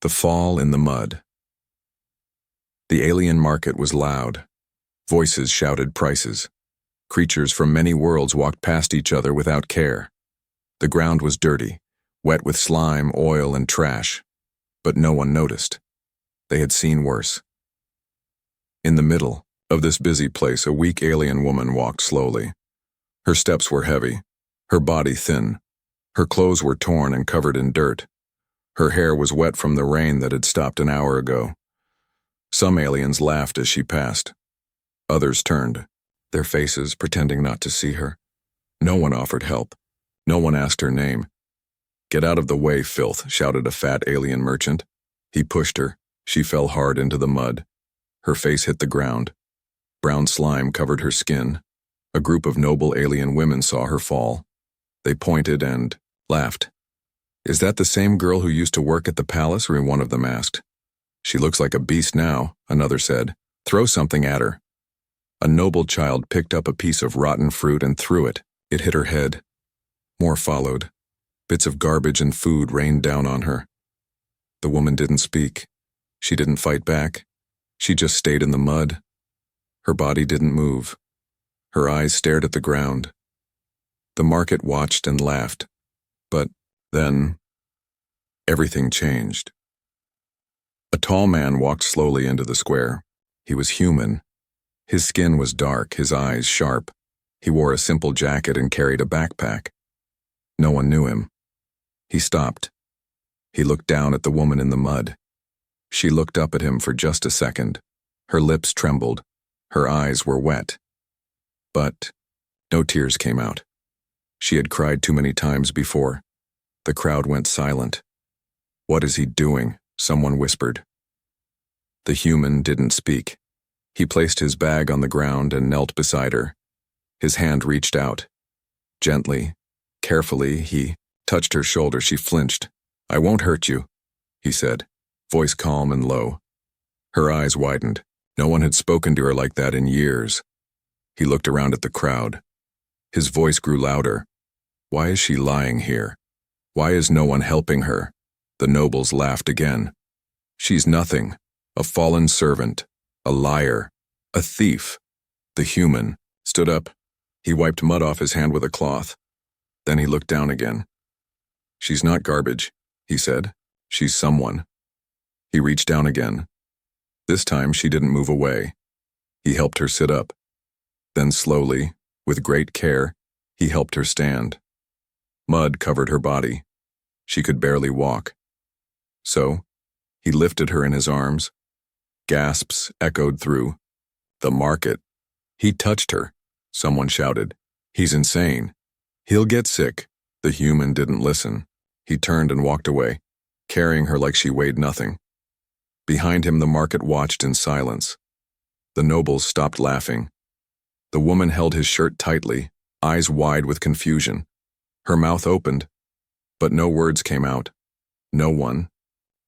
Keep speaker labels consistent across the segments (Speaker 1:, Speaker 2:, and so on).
Speaker 1: The fall in the mud. The alien market was loud. Voices shouted prices. Creatures from many worlds walked past each other without care. The ground was dirty, wet with slime, oil, and trash. But no one noticed. They had seen worse. In the middle of this busy place, a weak alien woman walked slowly. Her steps were heavy, her body thin. Her clothes were torn and covered in dirt. Her hair was wet from the rain that had stopped an hour ago. Some aliens laughed as she passed. Others turned, their faces pretending not to see her. No one offered help. No one asked her name. "Get out of the way, filth," shouted a fat alien merchant. He pushed her. She fell hard into the mud. Her face hit the ground. Brown slime covered her skin. A group of noble alien women saw her fall. They pointed and laughed. "Is that the same girl who used to work at the palace?" one of them asked. "She looks like a beast now," another said. "Throw something at her." A noble child picked up a piece of rotten fruit and threw it. It hit her head. More followed. Bits of garbage and food rained down on her. The woman didn't speak. She didn't fight back. She just stayed in the mud. Her body didn't move. Her eyes stared at the ground. The market watched and laughed. But then, everything changed. A tall man walked slowly into the square. He was human. His skin was dark, his eyes sharp. He wore a simple jacket and carried a backpack. No one knew him. He stopped. He looked down at the woman in the mud. She looked up at him for just a second. Her lips trembled. Her eyes were wet. But no tears came out. She had cried too many times before. The crowd went silent. "What is he doing?" someone whispered. The human didn't speak. He placed his bag on the ground and knelt beside her. His hand reached out. Gently, carefully, he touched her shoulder. She flinched. "I won't hurt you," he said, voice calm and low. Her eyes widened. No one had spoken to her like that in years. He looked around at the crowd. His voice grew louder. "Why is she lying here? Why is no one helping her?" The nobles laughed again. "She's nothing, a fallen servant, a liar, a thief." The human stood up. He wiped mud off his hand with a cloth. Then he looked down again. "She's not garbage," he said. "She's someone." He reached down again. This time she didn't move away. He helped her sit up. Then slowly, with great care, he helped her stand. Mud covered her body. She could barely walk. So, he lifted her in his arms. Gasps echoed through the market. "He touched her," someone shouted. "He's insane. He'll get sick." The human didn't listen. He turned and walked away, carrying her like she weighed nothing. Behind him, the market watched in silence. The nobles stopped laughing. The woman held his shirt tightly, eyes wide with confusion. Her mouth opened, but no words came out. No one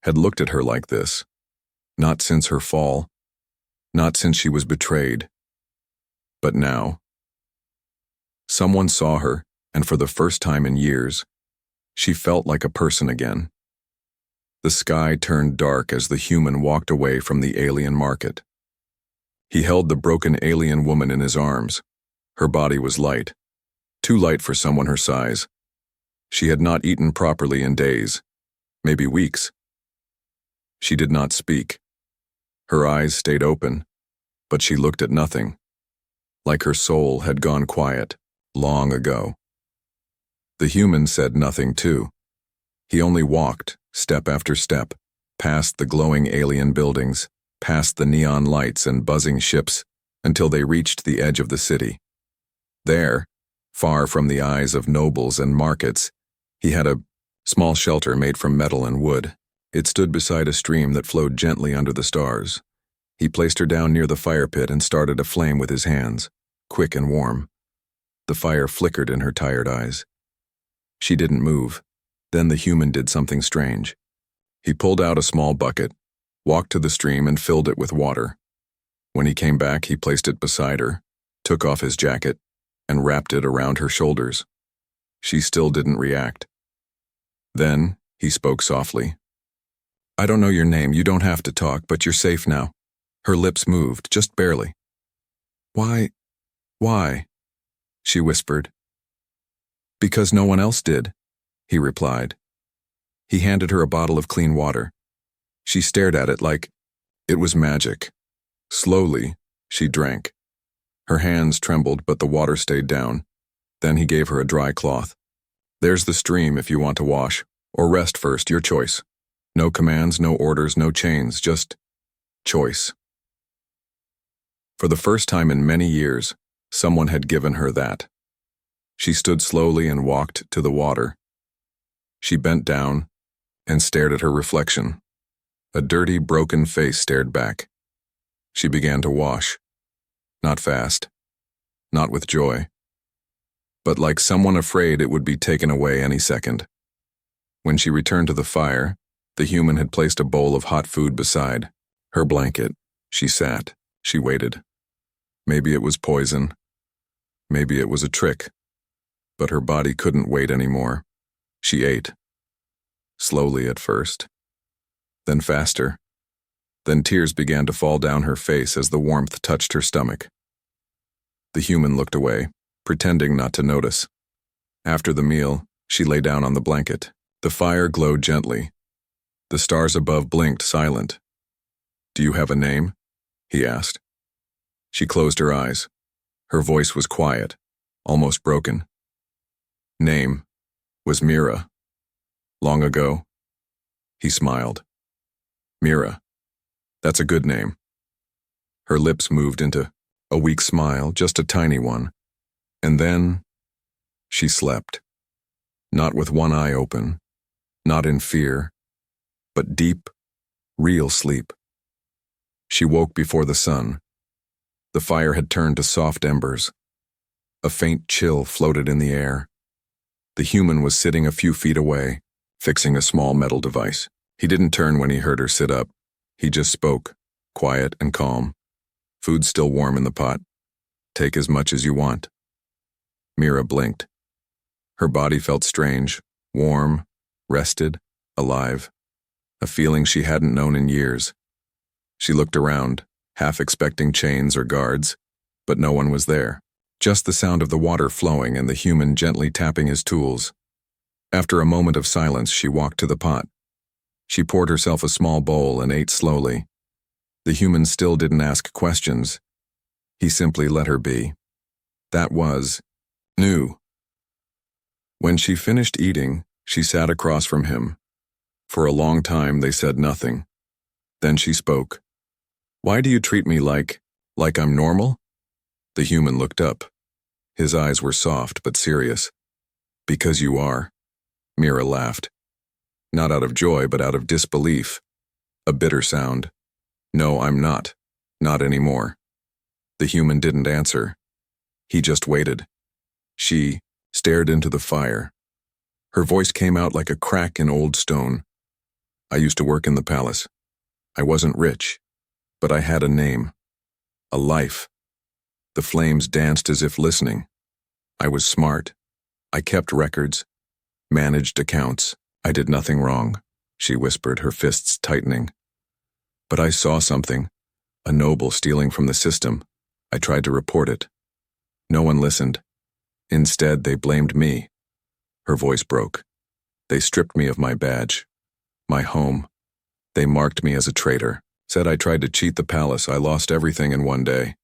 Speaker 1: had looked at her like this. Not since her fall. Not since she was betrayed. But now, someone saw her, and for the first time in years, she felt like a person again. The sky turned dark as the human walked away from the alien market. He held the broken alien woman in his arms. Her body was light, too light for someone her size. She had not eaten properly in days, maybe weeks. She did not speak. Her eyes stayed open, but she looked at nothing, like her soul had gone quiet long ago. The human said nothing too. He only walked, step after step, past the glowing alien buildings, past the neon lights and buzzing ships, until they reached the edge of the city. There, far from the eyes of nobles and markets, he had a small shelter made from metal and wood. It stood beside a stream that flowed gently under the stars. He placed her down near the fire pit and started a flame with his hands, quick and warm. The fire flickered in her tired eyes. She didn't move. Then the human did something strange. He pulled out a small bucket, walked to the stream and filled it with water. When he came back, he placed it beside her, took off his jacket, and wrapped it around her shoulders. She still didn't react. Then he spoke softly. I don't know your name, you don't have to talk, but you're safe now. Her lips moved, just barely. Why? She whispered. Because no one else did, he replied. He handed her a bottle of clean water. She stared at it like it was magic. Slowly, she drank. Her hands trembled, but the water stayed down. Then he gave her a dry cloth. There's the stream if you want to wash, or rest first, your choice. No commands, no orders, no chains, just choice. For the first time in many years, someone had given her that. She stood slowly and walked to the water. She bent down and stared at her reflection. A dirty, broken face stared back. She began to wash. Not fast, not with joy, but like someone afraid it would be taken away any second. When she returned to the fire, the human had placed a bowl of hot food beside her blanket. She sat. She waited. Maybe it was poison. Maybe it was a trick. But her body couldn't wait anymore. She ate. Slowly at first. Then faster. Then tears began to fall down her face as the warmth touched her stomach. The human looked away, pretending not to notice. After the meal, she lay down on the blanket. The fire glowed gently. The stars above blinked, silent. Do you have a name? He asked. She closed her eyes. Her voice was quiet, almost broken. Name was Mira. Long ago? He smiled. Mira. That's a good name. Her lips moved into a weak smile, just a tiny one. And then she slept. Not with one eye open, not in fear, but deep, real sleep. She woke before the sun. The fire had turned to soft embers. A faint chill floated in the air. The human was sitting a few feet away, fixing a small metal device. He didn't turn when he heard her sit up. He just spoke, quiet and calm. Food's still warm in the pot. Take as much as you want. Mira blinked. Her body felt strange, warm, rested, alive. A feeling she hadn't known in years. She looked around, half expecting chains or guards, but no one was there. Just the sound of the water flowing and the human gently tapping his tools. After a moment of silence, she walked to the pot. She poured herself a small bowl and ate slowly. The human still didn't ask questions. He simply let her be. That was new. When she finished eating, she sat across from him. For a long time, they said nothing. Then she spoke. Why do you treat me like I'm normal? The human looked up. His eyes were soft but serious. Because you are. Mira laughed. Not out of joy, but out of disbelief. A bitter sound. No, I'm not. Not anymore. The human didn't answer. He just waited. She stared into the fire. Her voice came out like a crack in old stone. I used to work in the palace. I wasn't rich, but I had a name. A life. The flames danced as if listening. I was smart. I kept records. Managed accounts. I did nothing wrong, she whispered, her fists tightening. But I saw something. A noble stealing from the system. I tried to report it. No one listened. Instead, they blamed me. Her voice broke. They stripped me of my badge. My home. They marked me as a traitor. Said I tried to cheat the palace. I lost everything in one day.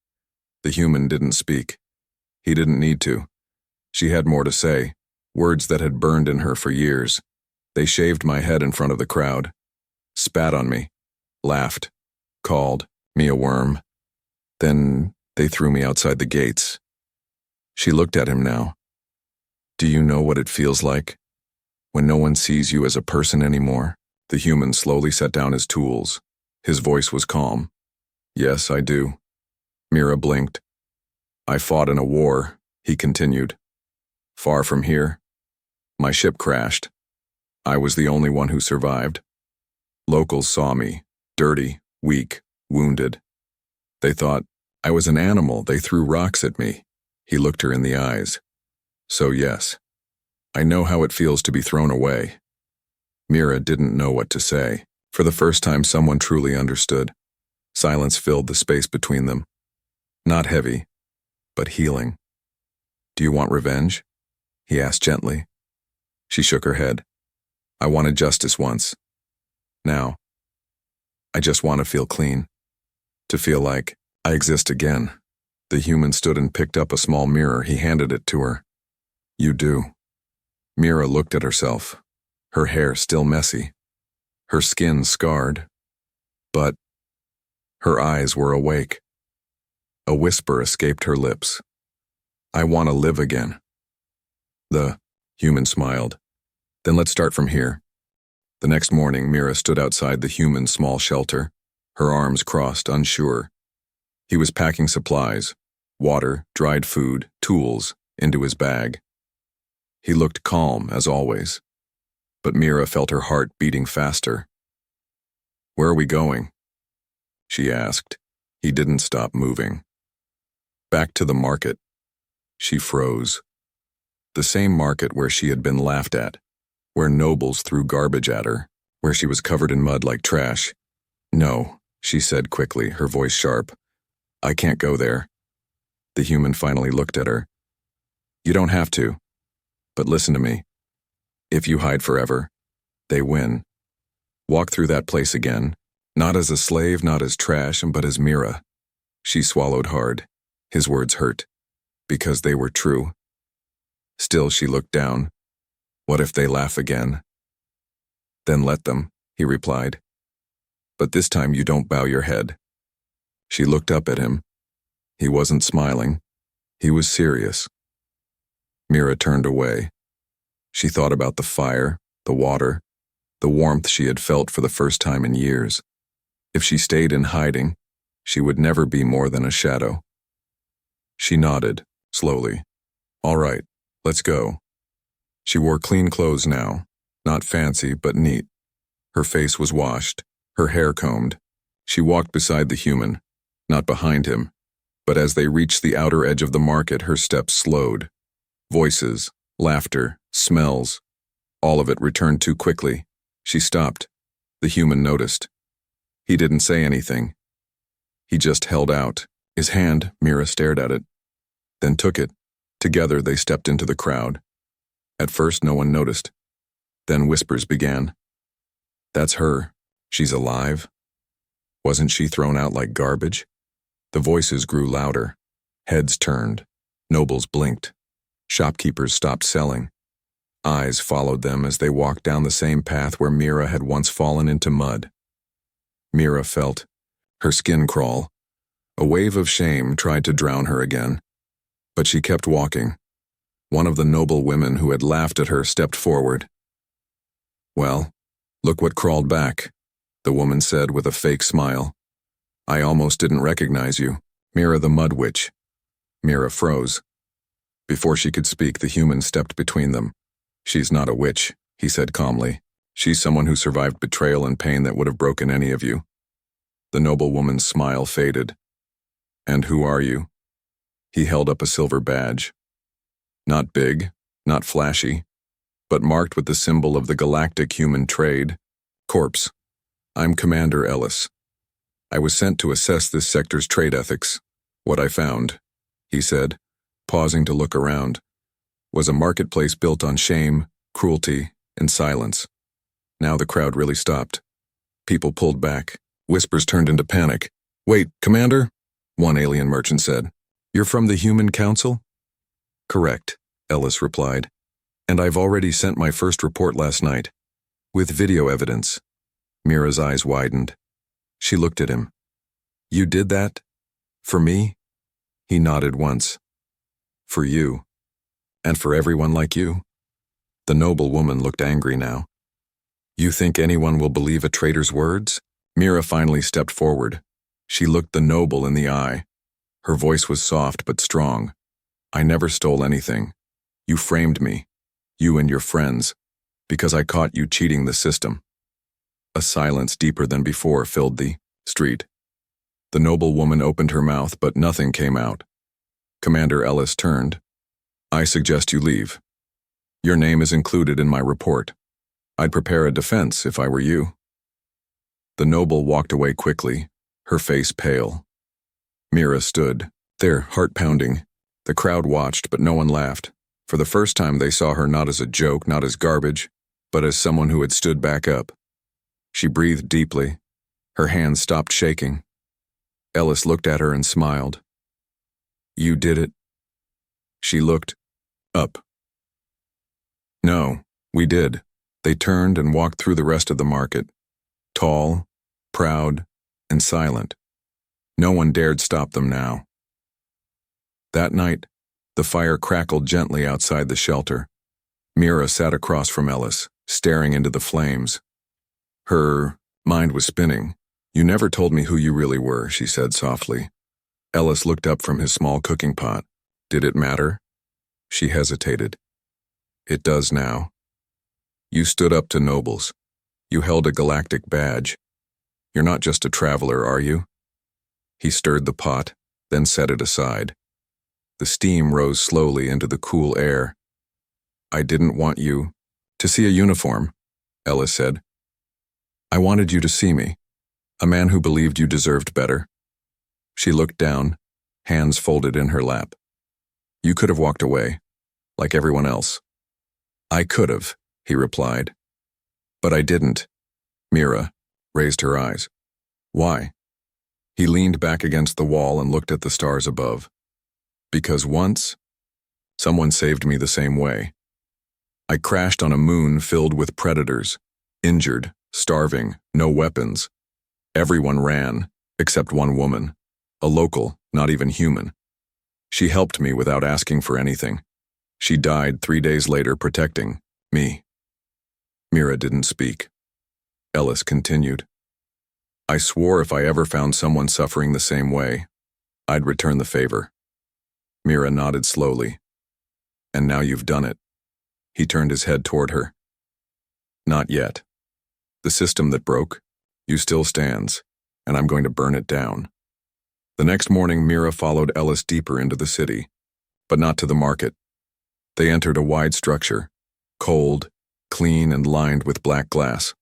Speaker 1: The human didn't speak. He didn't need to. She had more to say. Words that had burned in her for years. They shaved my head in front of the crowd. Spat on me. Laughed. Called me a worm. Then they threw me outside the gates. She looked at him now. Do you know what it feels like? When no one sees you as a person anymore? The human slowly set down his tools. His voice was calm. Yes, I do. Mira blinked. I fought in a war, he continued. Far from here. My ship crashed. I was the only one who survived. Locals saw me, dirty, weak, wounded. They thought I was an animal. They threw rocks at me. He looked her in the eyes. So yes, I know how it feels to be thrown away. Mira didn't know what to say. For the first time, someone truly understood. Silence filled the space between them. Not heavy, but healing. "Do you want revenge?" he asked gently. She shook her head. "I wanted justice once. Now, I just want to feel clean. To feel like I exist again." The human stood and picked up a small mirror. He handed it to her. "You do." Mira looked at herself, her hair still messy, her skin scarred, but her eyes were awake. A whisper escaped her lips. "I want to live again." The human smiled. "Then let's start from here." The next morning, Mira stood outside the human's small shelter, her arms crossed, unsure. He was packing supplies, water, dried food, tools, into his bag. He looked calm, as always, but Mira felt her heart beating faster. "Where are we going?" she asked. He didn't stop moving. "Back to the market." She froze. The same market where she had been laughed at, where nobles threw garbage at her, where she was covered in mud like trash. "No," she said quickly, her voice sharp. "I can't go there." The human finally looked at her. "You don't have to. But listen to me. If you hide forever, they win. Walk through that place again, not as a slave, not as trash, but as Mira." She swallowed hard. His words hurt, because they were true. Still, she looked down. "What if they laugh again?" "Then let them," he replied. "But this time you don't bow your head." She looked up at him. He wasn't smiling. He was serious. Mira turned away. She thought about the fire, the water, the warmth she had felt for the first time in years. If she stayed in hiding, she would never be more than a shadow. She nodded, slowly. "All right, let's go." She wore clean clothes now, not fancy but neat. Her face was washed, her hair combed. She walked beside the human, not behind him, but as they reached the outer edge of the market, her steps slowed. Voices, laughter, smells, all of it returned too quickly. She stopped. The human noticed. He didn't say anything. He just held out his hand. Mira stared at it, then took it. Together they stepped into the crowd. At first no one noticed. Then whispers began. "That's her. She's alive. Wasn't she thrown out like garbage?" The voices grew louder. Heads turned. Nobles blinked. Shopkeepers stopped selling. Eyes followed them as they walked down the same path where Mira had once fallen into mud. Mira felt her skin crawl. A wave of shame tried to drown her again. But she kept walking. One of the noble women who had laughed at her stepped forward. "Well, look what crawled back," the woman said with a fake smile. "I almost didn't recognize you. Mira the Mud Witch." Mira froze. Before she could speak, the human stepped between them. "She's not a witch," he said calmly. "She's someone who survived betrayal and pain that would have broken any of you." The noble woman's smile faded. "And who are you?" He held up a silver badge. Not big, not flashy, but marked with the symbol of the Galactic Human Trade Corps. "I'm Commander Ellis. I was sent to assess this sector's trade ethics. What I found," he said, pausing to look around, "was a marketplace built on shame, cruelty, and silence." Now the crowd really stopped. People pulled back. Whispers turned into panic. "Wait, Commander?" one alien merchant said. "You're from the Human Council?" "Correct," Ellis replied. "And I've already sent my first report last night. With video evidence." Mira's eyes widened. She looked at him. "You did that? For me?" He nodded once. "For you. And for everyone like you." The noble woman looked angry now. "You think anyone will believe a traitor's words?" Mira finally stepped forward. She looked the noble in the eye. Her voice was soft but strong. "I never stole anything. You framed me, you and your friends, because I caught you cheating the system." A silence deeper than before filled the street. The noble woman opened her mouth, but nothing came out. Commander Ellis turned. "I suggest you leave. Your name is included in my report. I'd prepare a defense if I were you." The noble walked away quickly, her face pale. Mira stood there, heart pounding. The crowd watched, but no one laughed. For the first time, they saw her not as a joke, not as garbage, but as someone who had stood back up. She breathed deeply. Her hands stopped shaking. Ellis looked at her and smiled. "You did it?" She looked up. "No, we did." They turned and walked through the rest of the market, tall, proud, and silent. No one dared stop them now. That night, the fire crackled gently outside the shelter. Mira sat across from Ellis, staring into the flames. Her mind was spinning. "You never told me who you really were," she said softly. Ellis looked up from his small cooking pot. "Did it matter?" She hesitated. "It does now. You stood up to nobles. You held a galactic badge. You're not just a traveler, are you?" He stirred the pot, then set it aside. The steam rose slowly into the cool air. "I didn't want you to see a uniform," Ellis said. "I wanted you to see me, a man who believed you deserved better." She looked down, hands folded in her lap. "You could have walked away, like everyone else." "I could have," he replied. "But I didn't." Mira raised her eyes. "Why?" He leaned back against the wall and looked at the stars above. "Because once, someone saved me the same way. I crashed on a moon filled with predators, injured, starving, no weapons. Everyone ran, except one woman, a local, not even human. She helped me without asking for anything. She died 3 days later protecting me." Mira didn't speak. Ellis continued. "I swore if I ever found someone suffering the same way, I'd return the favor." Mira nodded slowly. "And now you've done it." He turned his head toward her. "Not yet. The system that broke, you still stands, and I'm going to burn it down." The next morning, Mira followed Ellis deeper into the city, but not to the market. They entered a wide structure, cold, clean, and lined with black glass.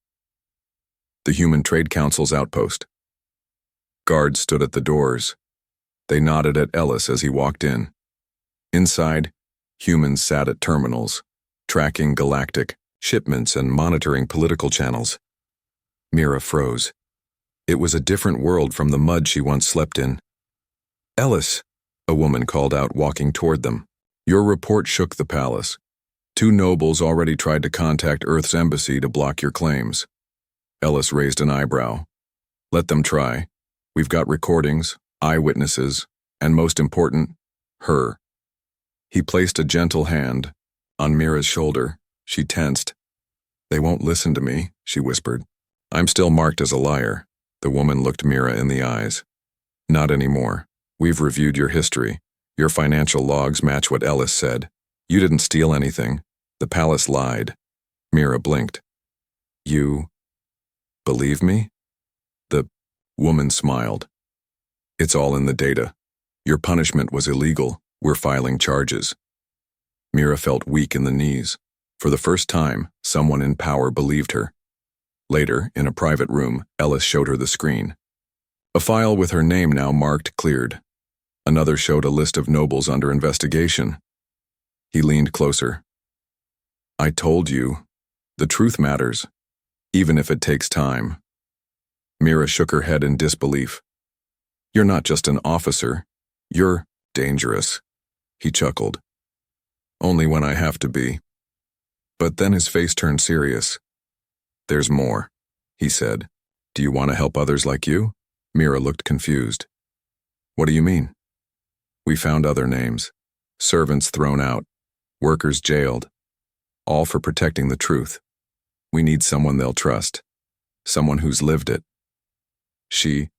Speaker 1: The Human Trade Council's outpost. Guards stood at the doors. They nodded at Ellis as he walked in. Inside, humans sat at terminals, tracking galactic shipments and monitoring political channels. Mira froze. It was a different world from the mud she once slept in. "Ellis," a woman called out, walking toward them. "Your report shook the palace. 2 nobles already tried to contact Earth's embassy to block your claims." Ellis raised an eyebrow. "Let them try. We've got recordings, eyewitnesses, and most important, her." He placed a gentle hand on Mira's shoulder. She tensed. "They won't listen to me," she whispered. "I'm still marked as a liar." The woman looked Mira in the eyes. "Not anymore. We've reviewed your history. Your financial logs match what Ellis said. You didn't steal anything. The palace lied." Mira blinked. "You believe me?" The woman smiled. "It's all in the data. Your punishment was illegal. We're filing charges." Mira felt weak in the knees. For the first time, someone in power believed her. Later, in a private room, Ellis showed her the screen. A file with her name now marked cleared. Another showed a list of nobles under investigation. He leaned closer. "I told you, the truth matters, even if it takes time." Mira shook her head in disbelief. "You're not just an officer. You're dangerous." He chuckled. "Only when I have to be." But then his face turned serious. "There's more," he said. "Do you want to help others like you?" Mira looked confused. "What do you mean?" "We found other names. Servants thrown out. Workers jailed. All for protecting the truth. We need someone they'll trust. Someone who's lived it." She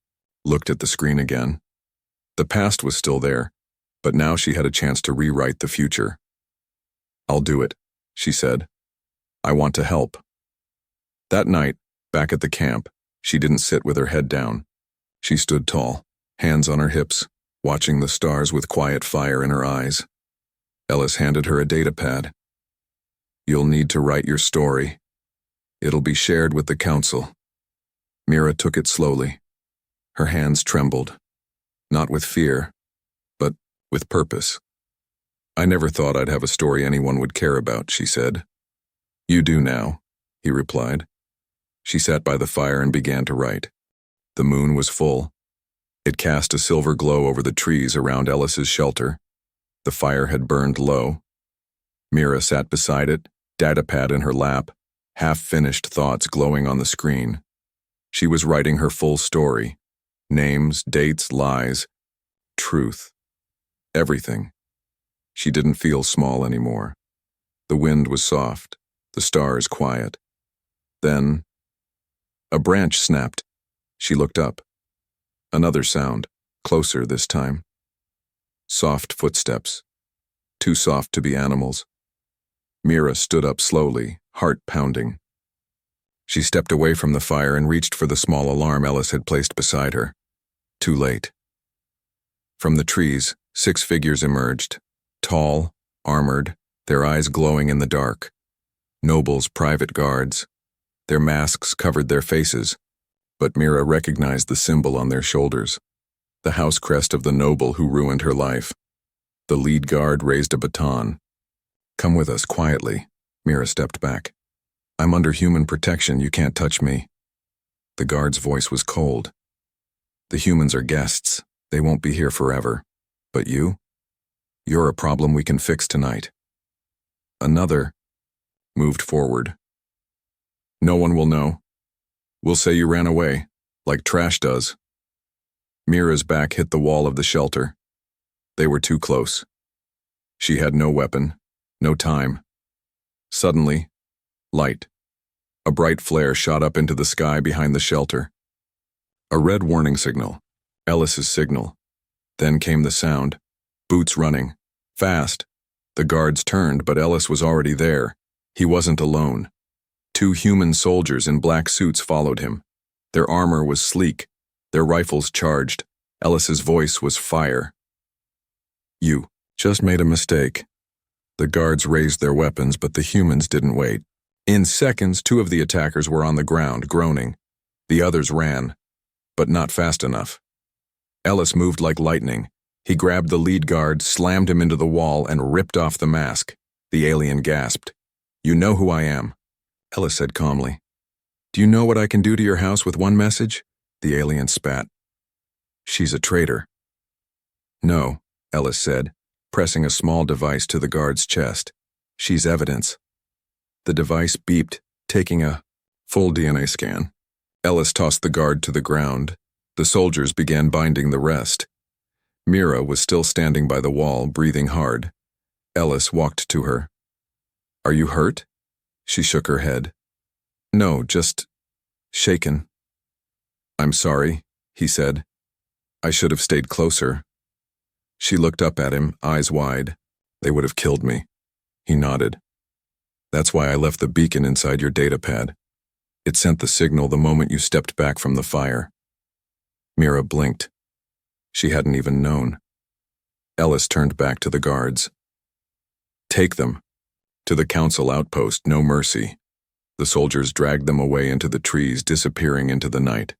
Speaker 1: looked at the screen again. The past was still there, but now she had a chance to rewrite the future. "I'll do it," she said. "I want to help." That night, back at the camp, she didn't sit with her head down. She stood tall, hands on her hips, watching the stars with quiet fire in her eyes. Ellis handed her a data pad. "You'll need to write your story. It'll be shared with the council." Mira took it slowly. Her hands trembled, not with fear, but with purpose. "I never thought I'd have a story anyone would care about," she said. "You do now," he replied. She sat by the fire and began to write. The moon was full. It cast a silver glow over the trees around Ellis's shelter. The fire had burned low. Mira sat beside it, datapad in her lap, half-finished thoughts glowing on the screen. She was writing her full story. Names, dates, lies, truth. Everything. She didn't feel small anymore. The wind was soft, the stars quiet. Then, a branch snapped. She looked up. Another sound, closer this time. Soft footsteps. Too soft to be animals. Mira stood up slowly, heart pounding. She stepped away from the fire and reached for the small alarm Ellis had placed beside her. Too late. From the trees, 6 figures emerged, tall, armored, their eyes glowing in the dark. Nobles' private guards. Their masks covered their faces, but Mira recognized the symbol on their shoulders, the house crest of the noble who ruined her life. The lead guard raised a baton. "Come with us quietly." Mira stepped back. "I'm under human protection, you can't touch me." The guard's voice was cold. "The humans are guests. They won't be here forever. But you? You're a problem we can fix tonight." Another moved forward. "No one will know. We'll say you ran away, like trash does." Mira's back hit the wall of the shelter. They were too close. She had no weapon, no time. Suddenly, light. A bright flare shot up into the sky behind the shelter. A red warning signal, Ellis's signal. Then came the sound. Boots running. Fast. The guards turned, but Ellis was already there. He wasn't alone. 2 human soldiers in black suits followed him. Their armor was sleek, their rifles charged. Ellis's voice was fire. "You just made a mistake." The guards raised their weapons, but the humans didn't wait. In seconds, 2 of the attackers were on the ground, groaning. The others ran, but not fast enough. Ellis moved like lightning. He grabbed the lead guard, slammed him into the wall, and ripped off the mask. The alien gasped. "You know who I am," Ellis said calmly. "Do you know what I can do to your house with one message?" The alien spat. "She's a traitor." "No," Ellis said, pressing a small device to the guard's chest. "She's evidence." The device beeped, taking a full DNA scan. Ellis tossed the guard to the ground. The soldiers began binding the rest. Mira was still standing by the wall, breathing hard. Ellis walked to her. "Are you hurt?" She shook her head. "No, just shaken." "I'm sorry," he said. "I should have stayed closer." She looked up at him, eyes wide. "They would have killed me." He nodded. "That's why I left the beacon inside your datapad. It sent the signal the moment you stepped back from the fire." Mira blinked. She hadn't even known. Ellis turned back to the guards. "Take them. To the council outpost, no mercy." The soldiers dragged them away into the trees, disappearing into the night.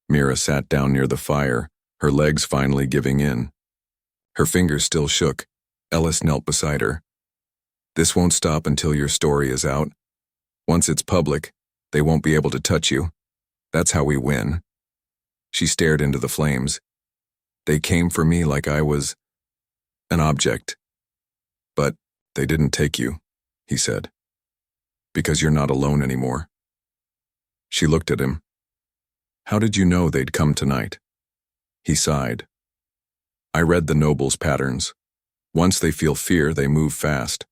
Speaker 1: Mira sat down near the fire, her legs finally giving in. Her fingers still shook. Ellis knelt beside her. "This won't stop until your story is out. Once it's public, they won't be able to touch you. That's how we win." She stared into the flames. "They came for me like I was an object. But they didn't take you," he said. "Because you're not alone anymore." She looked at him. "How did you know they'd come tonight?" He sighed. "I read the nobles' patterns. Once they feel fear, they move fast.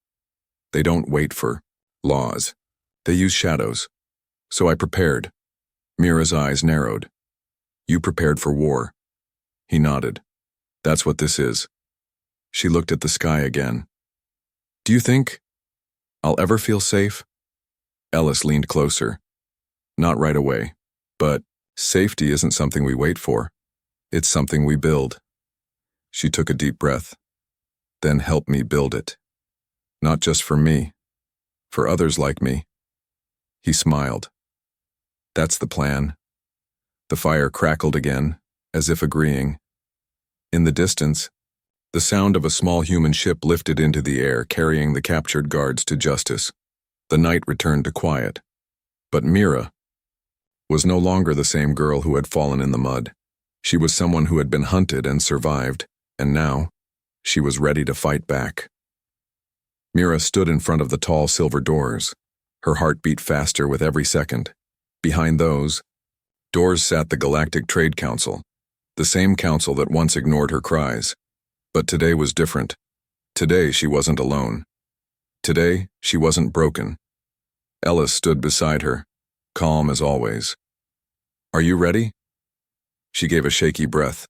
Speaker 1: They don't wait for laws. They use shadows. So I prepared." Mira's eyes narrowed. "You prepared for war." He nodded. "That's what this is." She looked at the sky again. "Do you think I'll ever feel safe?" Ellis leaned closer. "Not right away. But safety isn't something we wait for. It's something we build." She took a deep breath. "Then help me build it. Not just for me. For others like me." He smiled. "That's the plan. The fire crackled again, as if agreeing. In the distance, the sound of a small human ship lifted into the air, carrying the captured guards to justice. The night returned to quiet. But Mira was no longer the same girl who had fallen in the mud. She was someone who had been hunted and survived, and now she was ready to fight back. Mira stood in front of the tall silver doors. Her heart beat faster with every second. Behind those doors sat the Galactic Trade Council, the same council that once ignored her cries. But today was different. Today she wasn't alone. Today she wasn't broken. Ellis stood beside her, calm as always. "Are you ready?" She gave a shaky breath.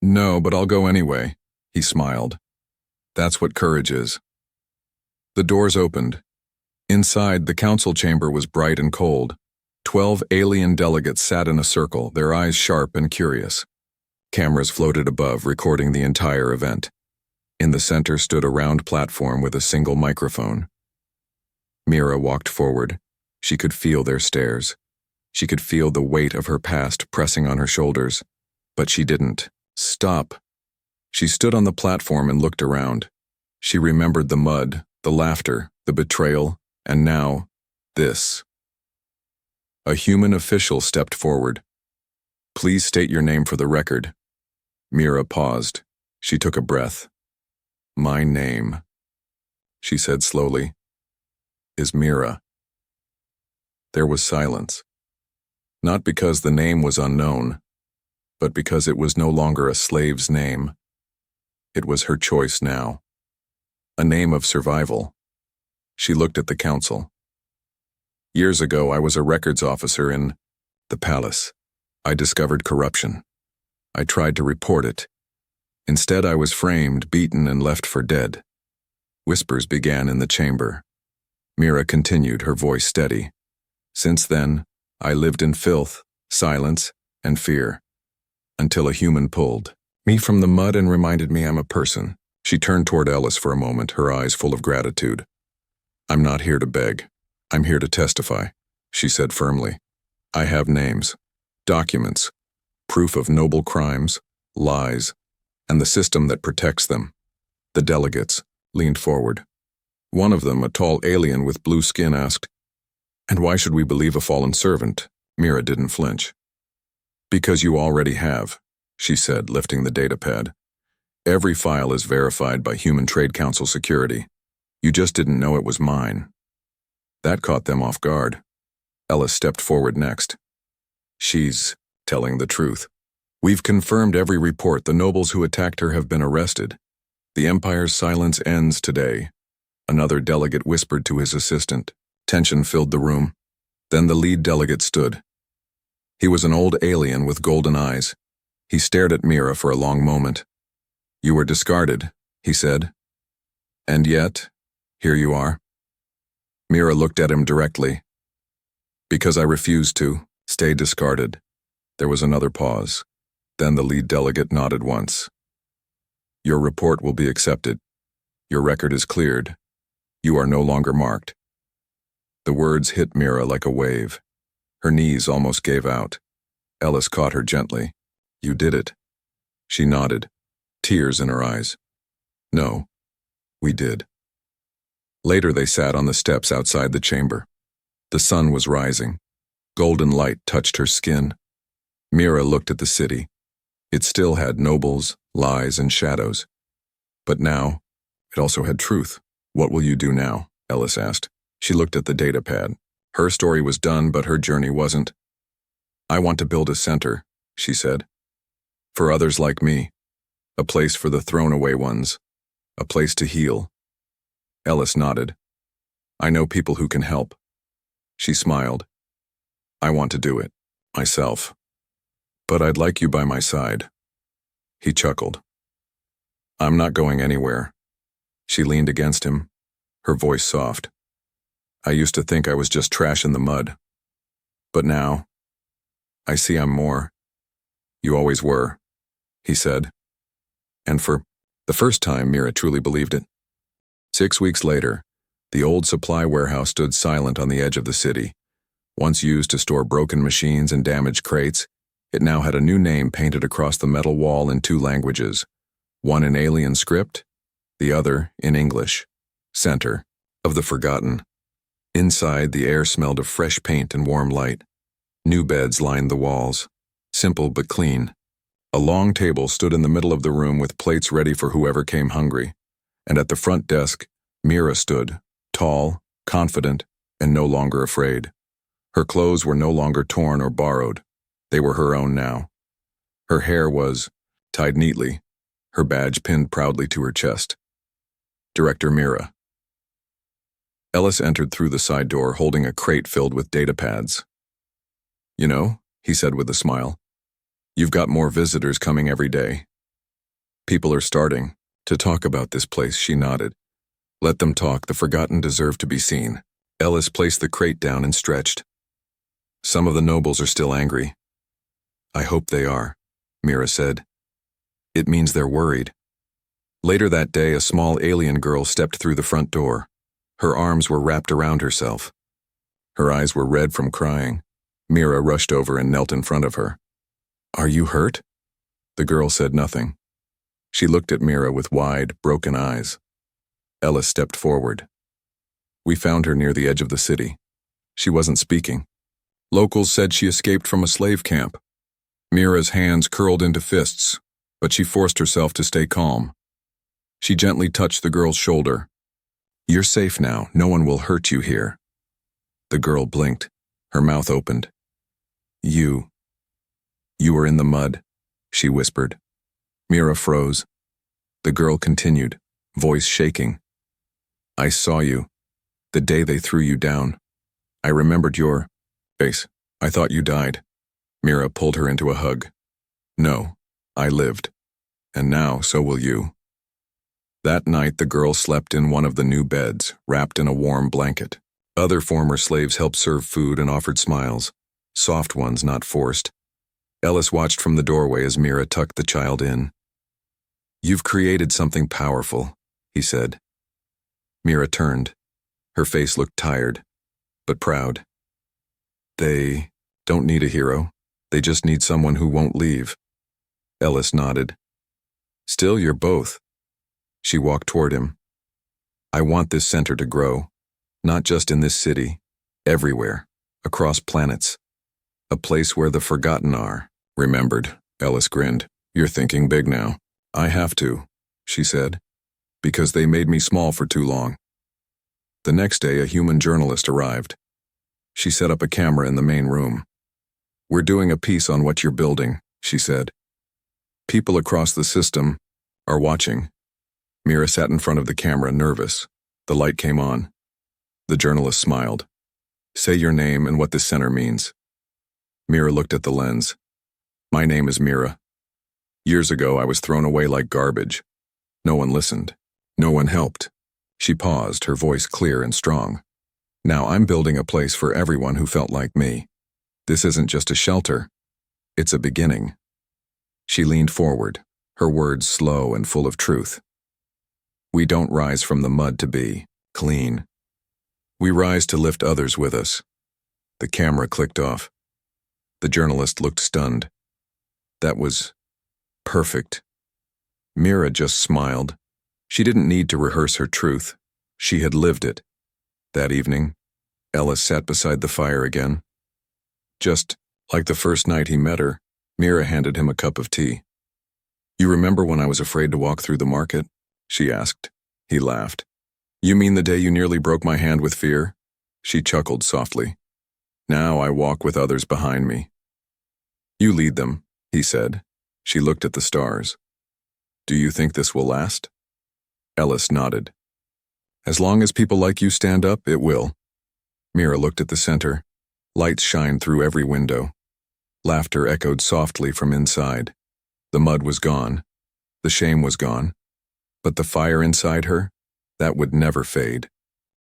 Speaker 1: "No, but I'll go anyway," he smiled. "That's what courage is." The doors opened. Inside, the council chamber was bright and cold. 12 alien delegates sat in a circle, their eyes sharp and curious. Cameras floated above, recording the entire event. In the center stood a round platform with a single microphone. Mira walked forward. She could feel their stares. She could feel the weight of her past pressing on her shoulders. But she didn't stop. She stood on the platform and looked around. She remembered the mud, the laughter, the betrayal, and now, this. A human official stepped forward. "Please state your name for the record." Mira paused. She took a breath. "My name," she said slowly, "is Mira." There was silence. Not because the name was unknown, but because it was no longer a slave's name. It was her choice now. A name of survival. She looked at the council. "Years ago, I was a records officer in the palace. I discovered corruption. I tried to report it. Instead, I was framed, beaten, and left for dead." Whispers began in the chamber. Mira continued, her voice steady. "Since then, I lived in filth, silence, and fear, until a human pulled me from the mud and reminded me I'm a person." She turned toward Ellis for a moment, her eyes full of gratitude. "I'm not here to beg. I'm here to testify," she said firmly. "I have names, documents, proof of noble crimes, lies, and the system that protects them." The delegates leaned forward. One of them, a tall alien with blue skin, asked, "And why should we believe a fallen servant?" Mira didn't flinch. "Because you already have," she said, lifting the datapad. "Every file is verified by Human Trade Council security. You just didn't know it was mine." That caught them off guard. Ellis stepped forward next. "She's telling the truth. We've confirmed every report. The nobles who attacked her have been arrested. The Empire's silence ends today." Another delegate whispered to his assistant. Tension filled the room. Then the lead delegate stood. He was an old alien with golden eyes. He stared at Mira for a long moment. "You were discarded," he said. "And yet, here you are." Mira looked at him directly. "Because I refused to stay discarded." There was another pause. Then the lead delegate nodded once. "Your report will be accepted. Your record is cleared. You are no longer marked." The words hit Mira like a wave. Her knees almost gave out. Ellis caught her gently. "You did it." She nodded, tears in her eyes. "No, we did." Later they sat on the steps outside the chamber. The sun was rising. Golden light touched her skin. Mira looked at the city. It still had nobles, lies, and shadows. But now, it also had truth. "What will you do now?" Ellis asked. She looked at the datapad. Her story was done, but her journey wasn't. "I want to build a center," she said. "For others like me. A place for the thrown-away ones. A place to heal." Ellis nodded. "I know people who can help." She smiled. "I want to do it, myself. But I'd like you by my side." He chuckled. "I'm not going anywhere." She leaned against him, her voice soft. "I used to think I was just trash in the mud. But now, I see I'm more." "You always were," he said. And for the first time, Mira truly believed it. 6 weeks later, the old supply warehouse stood silent on the edge of the city. Once used to store broken machines and damaged crates, It now had a new name painted across the metal wall in 2 languages, one in alien script, the other in English. Center of the Forgotten. Inside, the air smelled of fresh paint and warm light. New beds lined the walls, simple but clean. A long table stood in the middle of the room with plates ready for whoever came hungry, and at the front desk, Mira stood, tall, confident, and no longer afraid. Her clothes were no longer torn or borrowed. They were her own now. Her hair was tied neatly, her badge pinned proudly to her chest. Director Mira. Ellis entered through the side door holding a crate filled with data pads. "You know," he said with a smile, "you've got more visitors coming every day. People are starting to talk about this place." She nodded. "Let them talk. The forgotten deserve to be seen." Ellis placed the crate down and stretched. "Some of the nobles are still angry." "I hope they are," Mira said. "It means they're worried." Later that day, a small alien girl stepped through the front door. Her arms were wrapped around herself. Her eyes were red from crying. Mira rushed over and knelt in front of her. "Are you hurt?" The girl said nothing. She looked at Mira with wide, broken eyes. Ellis stepped forward. "We found her near the edge of the city. She wasn't speaking. Locals said she escaped from a slave camp." Mira's hands curled into fists, but she forced herself to stay calm. She gently touched the girl's shoulder. "You're safe now. No one will hurt you here." The girl blinked. Her mouth opened. You were in the mud," she whispered. Mira froze. The girl continued, voice shaking. "I saw you, the day they threw you down. I remembered your face. I thought you died." Mira pulled her into a hug. "No, I lived. And now, so will you." That night, the girl slept in one of the new beds, wrapped in a warm blanket. Other former slaves helped serve food and offered smiles, soft ones not forced. Ellis watched from the doorway as Mira tucked the child in. "You've created something powerful," he said. Mira turned. Her face looked tired, but proud. "They don't need a hero. They just need someone who won't leave." Ellis nodded. "Still, you're both." She walked toward him. "I want this center to grow, not just in this city, everywhere, across planets. A place where the forgotten are remembered." Ellis grinned. "You're thinking big now." "I have to," she said, "because they made me small for too long." The next day, a human journalist arrived. She set up a camera in the main room. "We're doing a piece on what you're building," she said. "People across the system are watching." Mira sat in front of the camera, nervous. The light came on. The journalist smiled. "Say your name and what this center means." Mira looked at the lens. "My name is Mira. Years ago, I was thrown away like garbage. No one listened. No one helped." She paused, her voice clear and strong. "Now I'm building a place for everyone who felt like me. This isn't just a shelter. It's a beginning." She leaned forward, her words slow and full of truth. "We don't rise from the mud to be clean. We rise to lift others with us." The camera clicked off. The journalist looked stunned. That was perfect. Mira just smiled. She didn't need to rehearse her truth. She had lived it. That evening, Ellis sat beside the fire again. Just like the first night he met her, Mira handed him a cup of tea. "You remember when I was afraid to walk through the market?" she asked. He laughed. "You mean the day you nearly broke my hand with fear?" She chuckled softly. "Now I walk with others behind me." "You lead them," he said. She looked at the stars. "Do you think this will last?" Ellis nodded. "As long as people like you stand up, it will." Mira looked at the center. Lights shined through every window. Laughter echoed softly from inside. The mud was gone. The shame was gone. But the fire inside her, that would never fade.